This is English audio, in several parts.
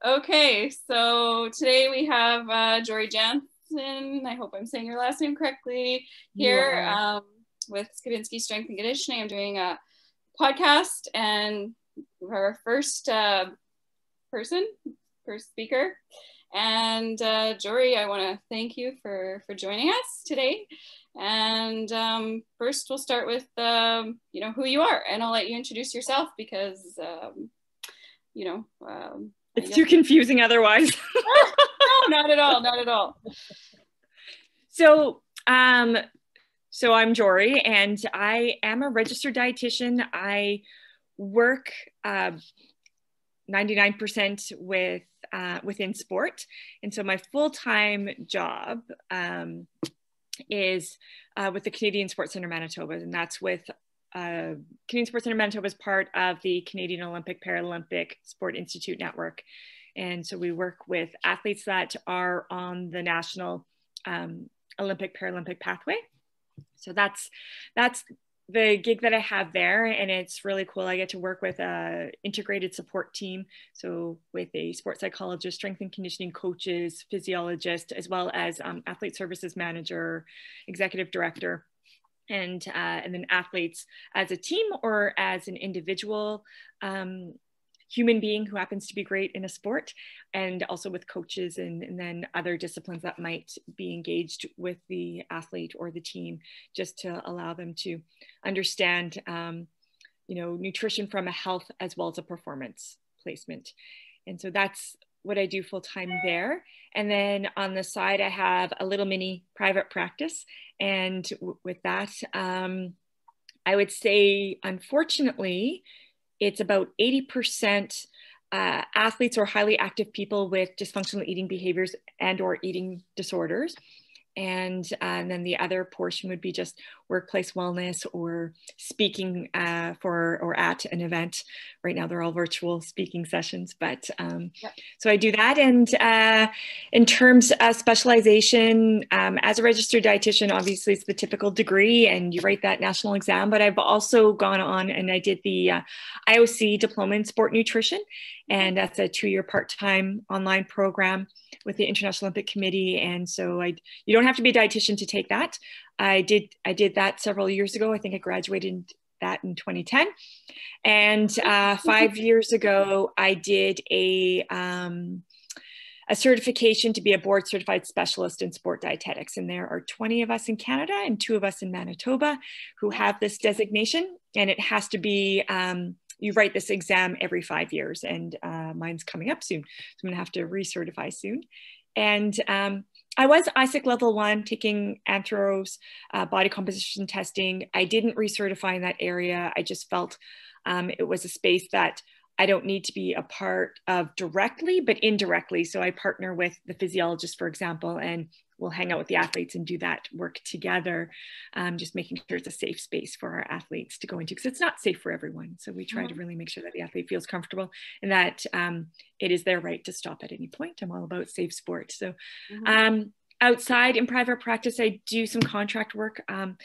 Okay, so today we have Jorie Janzen. I hope I'm saying your last name correctly You here are. with Skibinski Strength and Conditioning. I'm doing a podcast, and our first first speaker. And Jorie, I want to thank you for joining us today. And first, we'll start with who you are, and I'll let you introduce yourself because It's too confusing otherwise. No, not at all. Not at all. So I'm Jorie, and I am a registered dietitian. I work 99% within sport. And so my full-time job is with the Canadian Sports Centre Manitoba, and that's with Canadian Sports Centre Manitoba is part of the Canadian Olympic Paralympic Sport Institute Network. And so we work with athletes that are on the national Olympic Paralympic pathway. So that's the gig that I have there, and it's really cool. I get to work with an integrated support team, so with a sports psychologist, strength and conditioning coaches, physiologist, as well as athlete services manager, executive director, and then athletes as a team or as an individual human being who happens to be great in a sport, and also with coaches and then other disciplines that might be engaged with the athlete or the team, just to allow them to understand nutrition from a health as well as a performance placement. And so that's what I do full time there. And then on the side, I have a little mini private practice. And with that, I would say, unfortunately, it's about 80% athletes or highly active people with dysfunctional eating behaviors and or eating disorders. And then the other portion would be just workplace wellness or speaking for or at an event. Right now, they're all virtual speaking sessions, but so I do that. And in terms of specialization, as a registered dietitian, obviously it's the typical degree and you write that national exam, but I've also gone on and I did the IOC diploma in sport nutrition. And that's a 2-year part-time online program with the International Olympic Committee. And so you don't have to be a dietitian to take that. I did that several years ago. I think I graduated that in 2010. And 5 years ago, I did a certification to be a board certified specialist in sport dietetics. And there are 20 of us in Canada and 2 of us in Manitoba who have this designation. And it has to be, you write this exam every 5 years, and mine's coming up soon. So I'm gonna have to recertify soon. And I was ISIC level 1 taking Anthros body composition testing. I didn't recertify in that area. I just felt it was a space that I don't need to be a part of directly, but indirectly. So I partner with the physiologist, for example, and we'll hang out with the athletes and do that work together, just making sure it's a safe space for our athletes to go into, because it's not safe for everyone. So we try to really make sure that the athlete feels comfortable and that it is their right to stop at any point. I'm all about safe sport. So outside in private practice, I do some contract work. I'm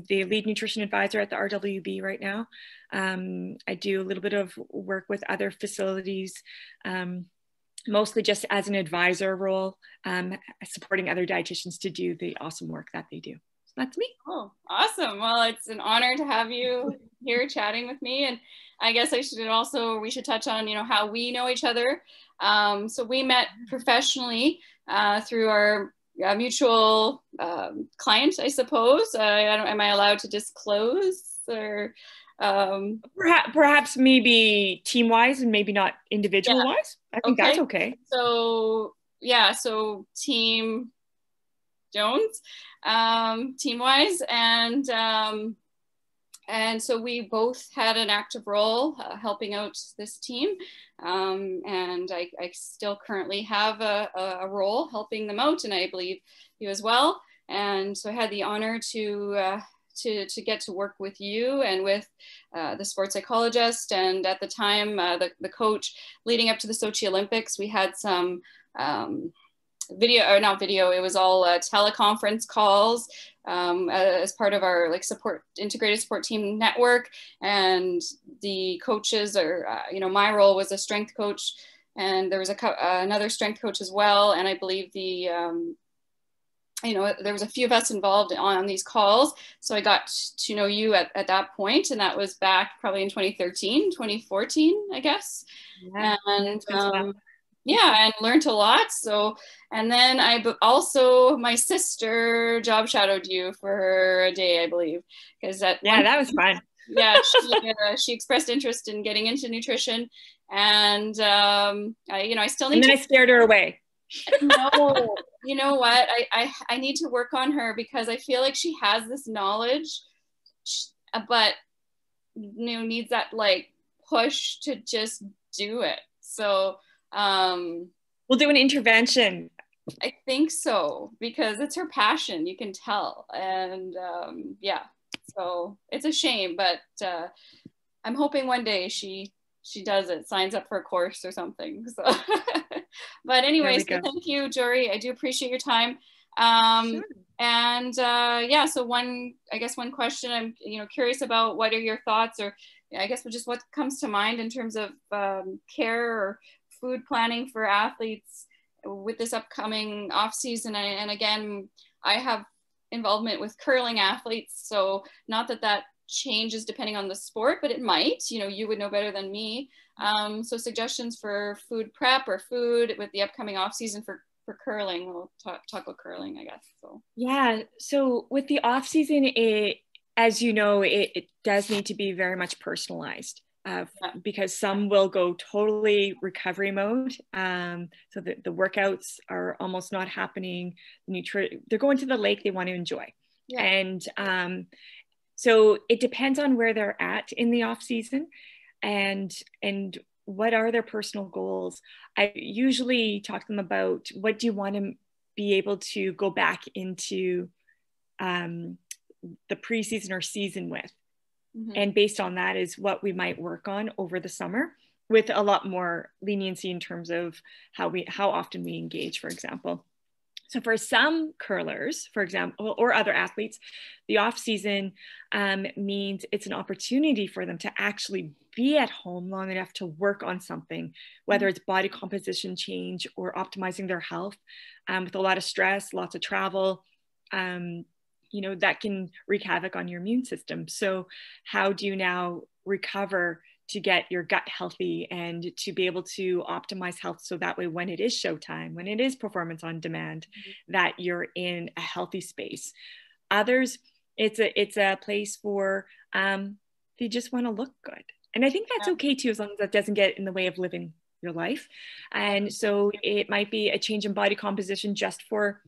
the lead nutrition advisor at the RWB right now. I do a little bit of work with other facilities, mostly just as an advisor role, supporting other dietitians to do the awesome work that they do. So that's me. Oh, awesome. Well, it's an honor to have you here chatting with me. And I guess we should touch on, how we know each other. So we met professionally through our mutual client, I suppose. Am I allowed to disclose or? Perhaps maybe team-wise and maybe not individual-wise. I think that's okay. So yeah, so Team Jones, team-wise, and so we both had an active role helping out this team, and I still currently have a role helping them out, and I believe you as well. And so I had the honor to get to work with you and with the sports psychologist, and at the time the coach leading up to the Sochi Olympics. We had some it was all teleconference calls as part of our integrated support team network. And the coaches my role was a strength coach and there was another strength coach as well. And I believe there was a few of us involved on these calls. So I got to know you at that point, and that was back probably in 2013, 2014, I guess. Yeah, and and learned a lot. So, and then my sister job shadowed you for a day, I believe, because that was fun. Yeah, she expressed interest in getting into nutrition, and I still need. And then I scared her away. No, you know what? I need to work on her, because I feel like she has this knowledge, but needs that like push to just do it. So we'll do an intervention. I think so, because it's her passion, you can tell. And so it's a shame, but I'm hoping one day she does it, signs up for a course or something. So but anyways, so thank you, Jorie. I do appreciate your time. Sure. And so one question I'm curious about, what are your thoughts, or I guess just what comes to mind in terms of care or food planning for athletes with this upcoming off season. And again, I have involvement with curling athletes, so not that changes depending on the sport, but it might. You would know better than me. So suggestions for food prep or food with the upcoming off season for curling. We'll talk about curling, I guess. So yeah. So with the off season, as you know, it does need to be very much personalized. Because some will go totally recovery mode. So the workouts are almost not happening. They're going to the lake, they want to enjoy. Yeah. And so it depends on where they're at in the off season and what are their personal goals. I usually talk to them about, what do you want to be able to go back into the preseason or season with? Mm-hmm. And based on that is what we might work on over the summer, with a lot more leniency in terms of how often we engage, for example. So for some curlers, for example, or other athletes, the off season means it's an opportunity for them to actually be at home long enough to work on something, whether it's body composition change or optimizing their health. With a lot of stress, lots of travel, that can wreak havoc on your immune system. So how do you now recover to get your gut healthy and to be able to optimize health, so that way when it is showtime, when it is performance on demand, that you're in a healthy space. Others, it's a place for they just want to look good. And I think that's okay too, as long as that doesn't get in the way of living your life. And so it might be a change in body composition just for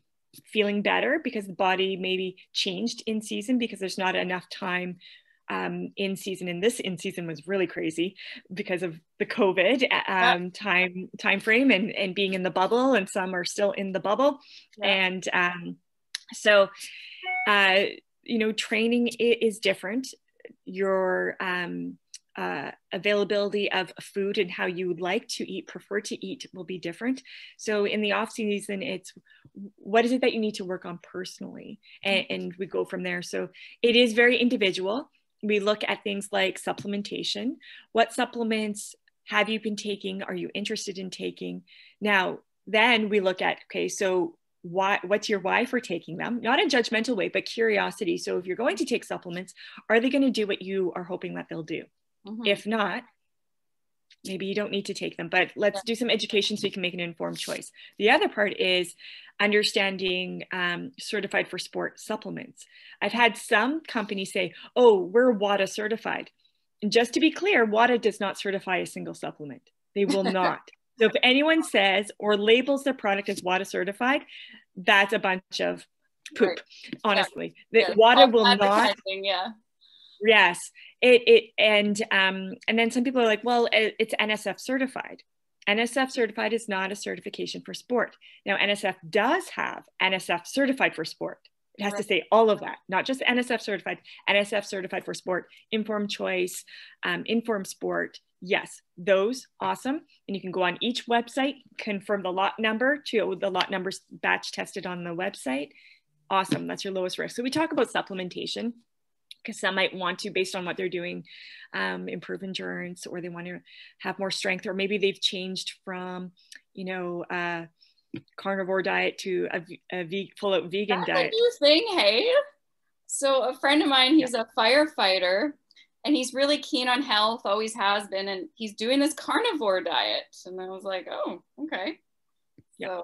feeling better, because the body maybe changed in season because there's not enough time in season. And this in season was really crazy because of the COVID time frame and being in the bubble, and some are still in the bubble. And so training is different. Your availability of food and how you would like to eat, prefer to eat, will be different. So in the off season, it's what is it that you need to work on personally, and we go from there. So it is very individual. We look at things like supplementation. What supplements have you been taking? Are you interested in taking? Now, then we look at, okay, so what's your why for taking them? Not in a judgmental way, but curiosity. So if you're going to take supplements, are they going to do what you are hoping that they'll do? Mm-hmm. If not, maybe you don't need to take them, but let's do some education so you can make an informed choice. The other part is understanding certified for sport supplements. I've had some companies say, oh, we're WADA certified. And just to be clear, WADA does not certify a single supplement. They will not. So if anyone says or labels their product as WADA certified, that's a bunch of poop, honestly. WADA will not. Yes. And then some people are like, well, it's NSF certified. NSF certified is not a certification for sport. Now, NSF does have NSF certified for sport. It has to say all of that, not just NSF certified for sport, informed choice, informed sport. Yes, those, awesome. And you can go on each website, confirm the lot number to the lot numbers batch tested on the website. Awesome, that's your lowest risk. So we talk about supplementation. because some might want to, based on what they're doing, improve endurance, or they want to have more strength, or maybe they've changed from, you know, carnivore diet to a full out vegan That's diet. a new thing, hey? So a friend of mine, he's a firefighter, and he's really keen on health, always has been, and he's doing this carnivore diet. And I was like, oh, okay. Yeah.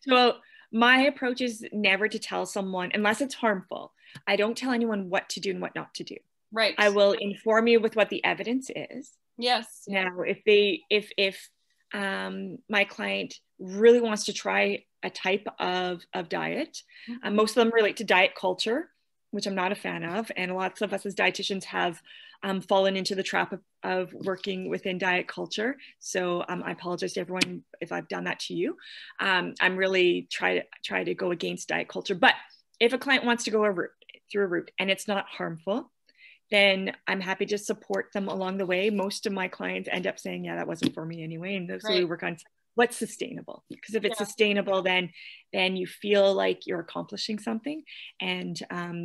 So my approach is never to tell someone, unless it's harmful. I don't tell anyone what to do and what not to do. Right. I will inform you with what the evidence is. Yes. Now, if my client really wants to try a type of diet, most of them relate to diet culture, which I'm not a fan of. And lots of us as dietitians have fallen into the trap of working within diet culture. So I apologize to everyone if I've done that to you. I'm really try to go against diet culture. But if a client wants to go through a route and it's not harmful, then I'm happy to support them along the way. Most of my clients end up saying, yeah, that wasn't for me anyway. And so we work on what's sustainable, because if it's sustainable, then you feel like you're accomplishing something, and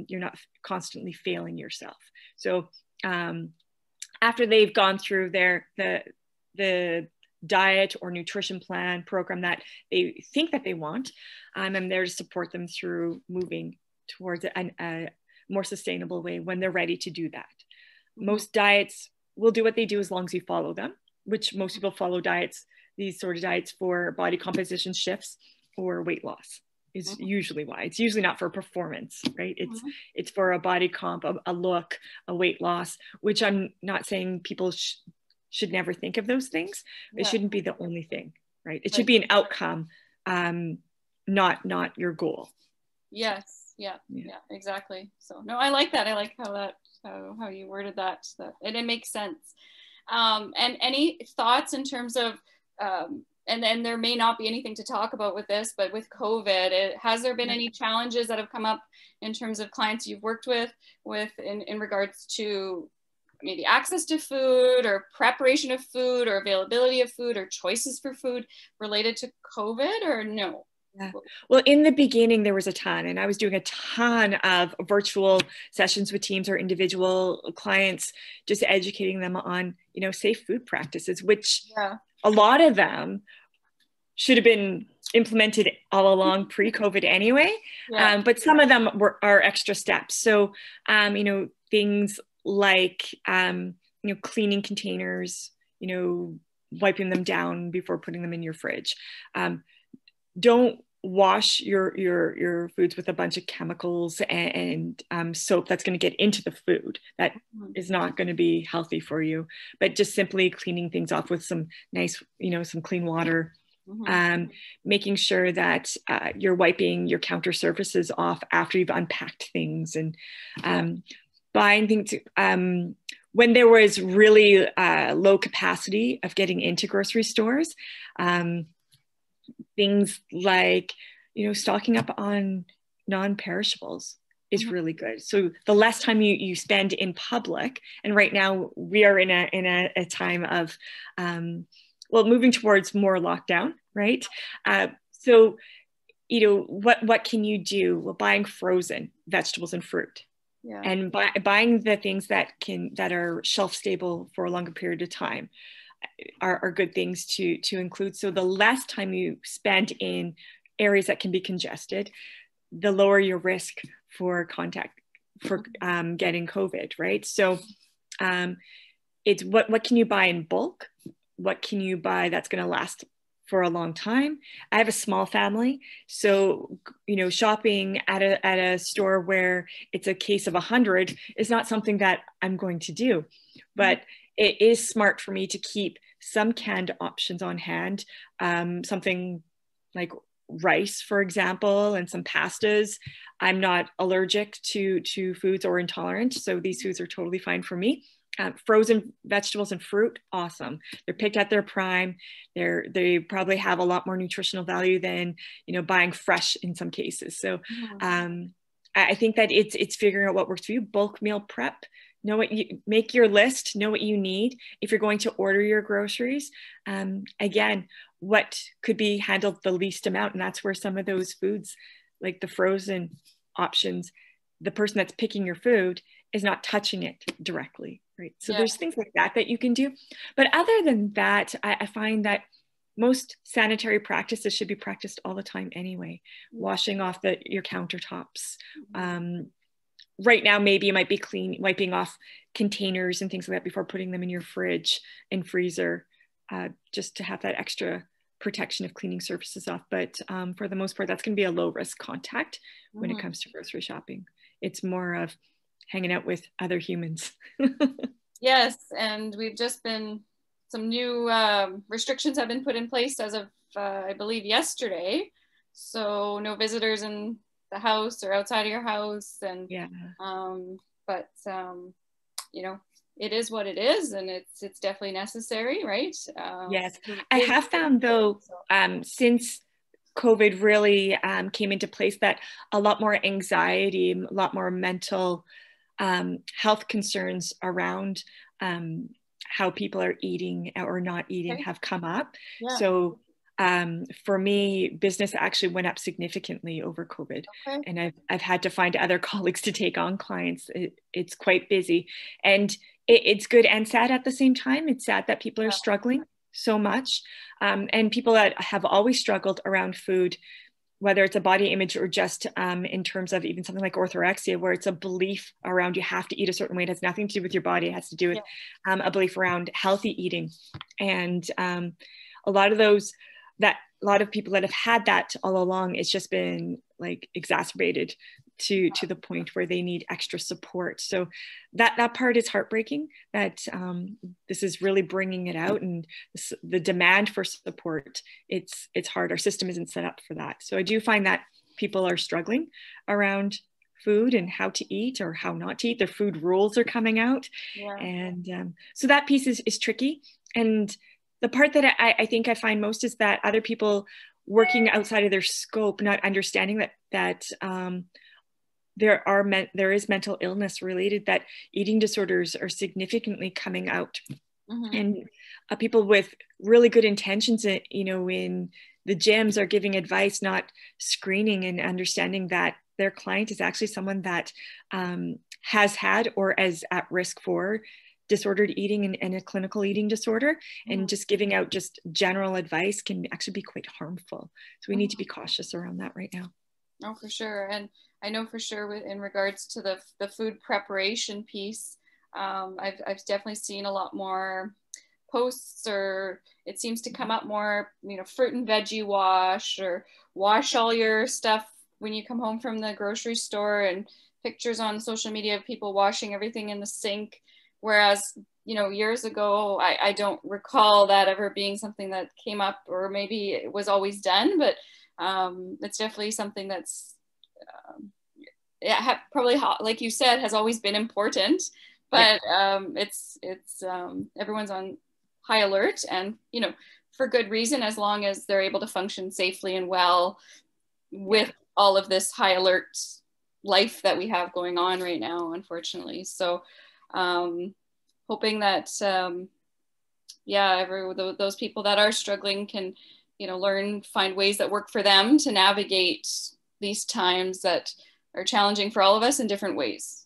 you're not constantly failing yourself. So after they've gone through the diet or nutrition plan program that they think that they want, I'm there to support them through moving towards a more sustainable way when they're ready to do that. Most diets will do what they do as long as you follow them, which most people follow diets, these sort of diets, for body composition shifts or weight loss is usually why. It's usually not for performance, right? It's for a body comp, a look, a weight loss, which I'm not saying people should never think of those things. It shouldn't be the only thing, right? It should be an outcome, not your goal. Yes. Yeah, exactly. So no, I like that. I like how you worded that, and it makes sense. And any thoughts in terms of, and then there may not be anything to talk about with this, but with COVID, has there been any challenges that have come up in terms of clients you've worked with in regards to maybe access to food, or preparation of food, or availability of food, or choices for food related to COVID, or no? Yeah. Well, in the beginning, there was a ton, and I was doing a ton of virtual sessions with teams or individual clients, just educating them on, safe food practices, which a lot of them should have been implemented all along pre-COVID anyway. But some of them are extra steps. So, things like, cleaning containers, wiping them down before putting them in your fridge. Don't wash your foods with a bunch of chemicals and soap that's going to get into the food. That is not going to be healthy for you. But just simply cleaning things off with some nice, some clean water. Making sure that you're wiping your counter surfaces off after you've unpacked things, and buying things. When there was really low capacity of getting into grocery stores, things like, stocking up on non-perishables is really good. So the less time you spend in public, and right now we are in a time of, moving towards more lockdown, right? So, what can you do? Well, buying frozen vegetables and fruit. And buying the things that are shelf stable for a longer period of time are good things to include. So the less time you spend in areas that can be congested, the lower your risk for getting COVID, right? So it's what can you buy in bulk? What can you buy that's going to last for a long time? I have a small family, so shopping at a store where it's a case of 100 is not something that I'm going to do, but it is smart for me to keep some canned options on hand, something like rice, for example, and some pastas. I'm not allergic to foods or intolerant, so these foods are totally fine for me. Frozen vegetables and fruit, awesome. They're picked at their prime. They probably have a lot more nutritional value than buying fresh in some cases. So I think that it's figuring out what works for you. Bulk meal prep. Make your list, know what you need. If you're going to order your groceries, again, what could be handled the least amount. And that's where some of those foods, like the frozen options, the person that's picking your food is not touching it directly, right? So there's things like that that you can do. But other than that, I find that most sanitary practices should be practiced all the time anyway. Washing off your countertops. Right now, maybe you might be wiping off containers and things like that before putting them in your fridge and freezer, just to have that extra protection of cleaning surfaces off. But for the most part, that's going to be a low risk contact when it comes to grocery shopping. It's more of hanging out with other humans. Yes, and we've just been, some new restrictions have been put in place as of, I believe, yesterday. So no visitors in the house or outside of your house. And but you know, it is what it is, and it's definitely necessary, right? Yes, I have found though, since COVID really came into place, that a lot more anxiety, a lot more mental health concerns around how people are eating or not eating have come up. So for me, business actually went up significantly over COVID, and I've had to find other colleagues to take on clients. It's quite busy, and it's good and sad at the same time. It's sad that people are struggling so much, and people that have always struggled around food, whether it's a body image or just in terms of even something like orthorexia, where it's a belief around you have to eat a certain way. It has nothing to do with your body. It has to do with a belief around healthy eating. And a lot of people that have had that all along, it's just been like exacerbated to the point where they need extra support. So that part is heartbreaking, that this is really bringing it out, and the demand for support, it's hard. Our system isn't set up for that. So I do find that people are struggling around food and how to eat or how not to eat. Their food rules are coming out. And so that piece is tricky. And the part that I think I find most is that other people working outside of their scope, not understanding that there is mental illness related, that eating disorders are significantly coming out. And people with really good intentions, in the gyms are giving advice, not screening and understanding that their client is actually someone that has had or is at risk for disordered eating and a clinical eating disorder. And just giving out just general advice can actually be quite harmful. So we need to be cautious around that right now. Oh, for sure. And I know for sure in regards to the food preparation piece, I've definitely seen a lot more posts, or it seems to come up more, fruit and veggie wash, or wash all your stuff when you come home from the grocery store, and pictures on social media of people washing everything in the sink. Whereas, years ago, I don't recall that ever being something that came up, or maybe it was always done, but it's definitely something that's probably, like you said, has always been important, but it's everyone's on high alert, and for good reason, as long as they're able to function safely and well with all of this high alert life that we have going on right now, unfortunately. So hoping that those people that are struggling can find ways that work for them to navigate these times that are challenging for all of us in different ways.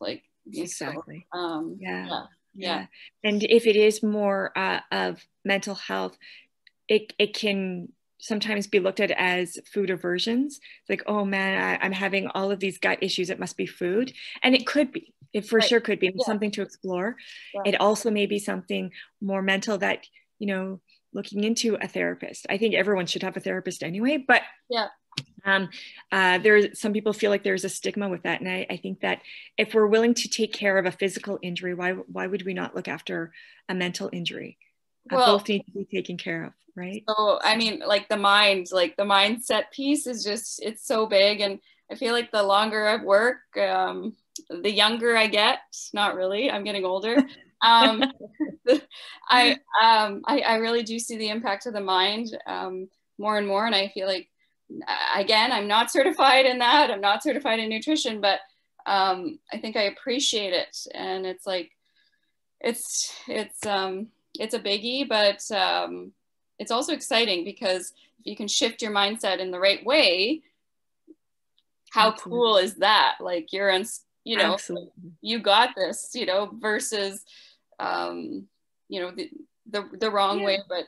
Exactly. And if it is more of mental health, it can sometimes be looked at as food aversions. It's like, oh man, I'm having all of these gut issues, it must be food. And it could be, it for sure could be something to explore. It also may be something more mental that, looking into a therapist. I think everyone should have a therapist anyway, but some people feel like there's a stigma with that. And I think that if we're willing to take care of a physical injury, why would we not look after a mental injury? Both need to be taken care of, right? So, I mean, the mindset piece is just, it's so big. And I feel like the longer I work, the younger I get. Not really, I'm getting older. I really do see the impact of the mind more and more. And I feel like, again, I'm not certified in that. I'm not certified in nutrition, but I think I appreciate it. And it's like, it's a biggie, but it's also exciting, because if you can shift your mindset in the right way, how cool is that? Like, you're you know, Absolutely. you got this, you know, versus, you know, the wrong way, but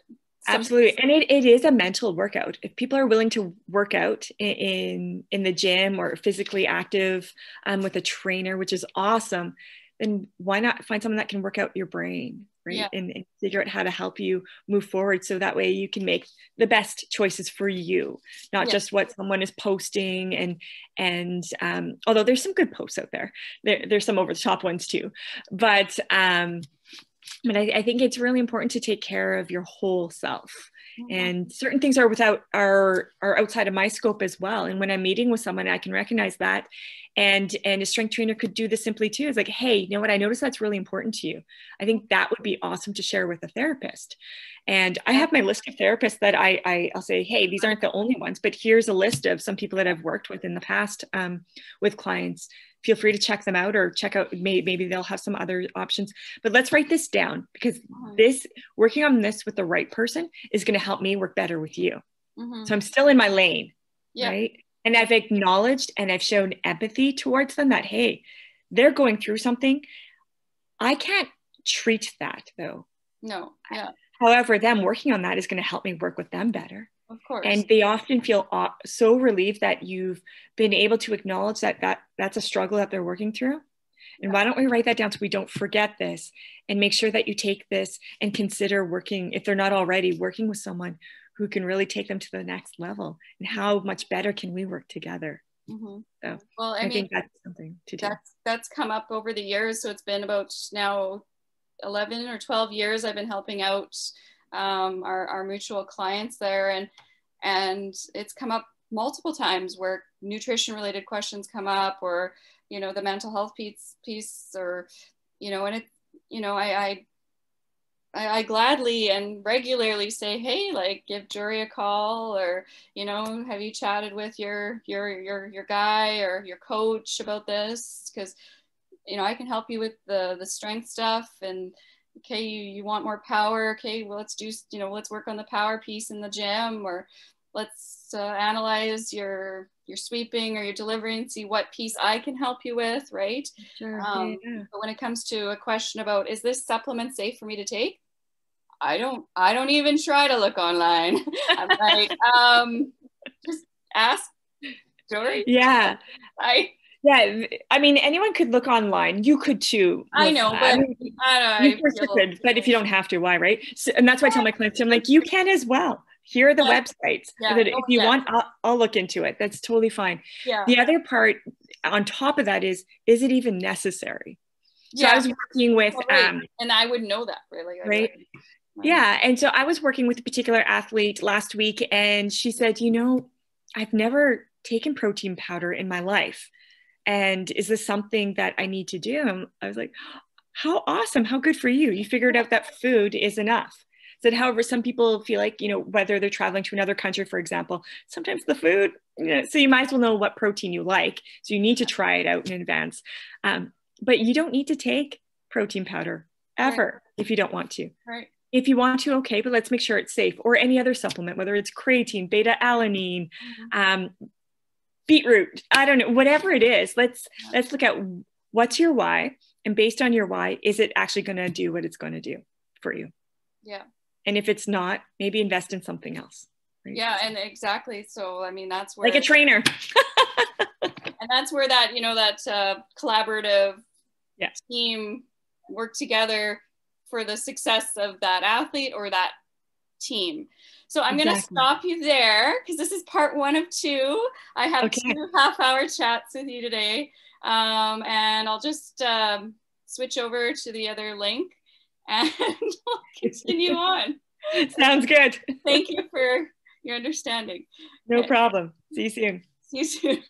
absolutely. And it is a mental workout. If people are willing to work out in the gym or physically active with a trainer, which is awesome, then why not find someone that can work out your brain, right? Yeah. And figure out how to help you move forward, so that way you can make the best choices for you, not just what someone is posting. And although there's some good posts out there's some over the top ones too, but I think it's really important to take care of your whole self. And certain things are outside of my scope as well. And when I'm meeting with someone, I can recognize that. And a strength trainer could do this simply too. It's like, hey, you know what? I noticed that's really important to you. I think that would be awesome to share with a therapist. And I have my list of therapists that I'll say, hey, these aren't the only ones, but here's a list of some people that I've worked with in the past with clients. Feel free to check them out, or check out, maybe they'll have some other options. But let's write this down, because working on this with the right person is going to help me work better with you. So I'm still in my lane, right? And I've acknowledged and I've shown empathy towards them that, hey, they're going through something. I can't treat that though. No. Yeah. However, them working on that is going to help me work with them better. Of course. And they often feel so relieved that you've been able to acknowledge that's a struggle that they're working through. And why don't we write that down so we don't forget this, and make sure that you take this and consider working, if they're not already working with someone who can really take them to the next level, and how much better can we work together? So well, I mean, think that's something to do. That's come up over the years. So it's been about now 11 or 12 years I've been helping out our mutual clients there, and it's come up multiple times where nutrition related questions come up, or you know, the mental health piece, or you know, and it, you know, I gladly and regularly say, hey, like, give Jorie a call, or you know, have you chatted with your guy or your coach about this, because you know, I can help you with the strength stuff. And okay, you want more power, okay, well, let's do, you know, let's work on the power piece in the gym, or let's analyze your sweeping or your delivery and see what piece I can help you with, right? Sure. But when it comes to a question about, is this supplement safe for me to take? I don't even try to look online. I'm like, just ask Jorie. Yeah. I mean, anyone could look online. You could too. I know, but but if you don't have to, why, right? So, and that's why I tell my clients, I'm like, you can as well. Here are the websites. If you want, I'll look into it. That's totally fine. The other part on top of that is it even necessary? So I was working with, and I would know that, really. Right. Yeah. And so I was working with a particular athlete last week, and she said, you know, I've never taken protein powder in my life. And is this something that I need to do? And I was like, how awesome. How good for you. You figured out that food is enough. Said, however, some people feel like, you know, whether they're traveling to another country, for example, sometimes the food, you know, so you might as well know what protein you like. So you need to try it out in advance. But you don't need to take protein powder ever if you don't want to. Right. If you want to, okay, but let's make sure it's safe. Or any other supplement, whether it's creatine, beta-alanine, beetroot, I don't know, whatever it is, let's look at what's your why, and based on your why, is it actually going to do what it's going to do for you? Yeah. And if it's not, maybe invest in something else. Right? Yeah, and exactly. So, I mean, that's where, like a trainer. And that's where that, you know, that collaborative team work together for the success of that athlete or that team. So I'm going to stop you there, because this is part 1 of 2. I have 2 half-hour chats with you today. And I'll just switch over to the other link and we'll continue on. Sounds good. Thank you for your understanding. No problem. See you soon. See you soon.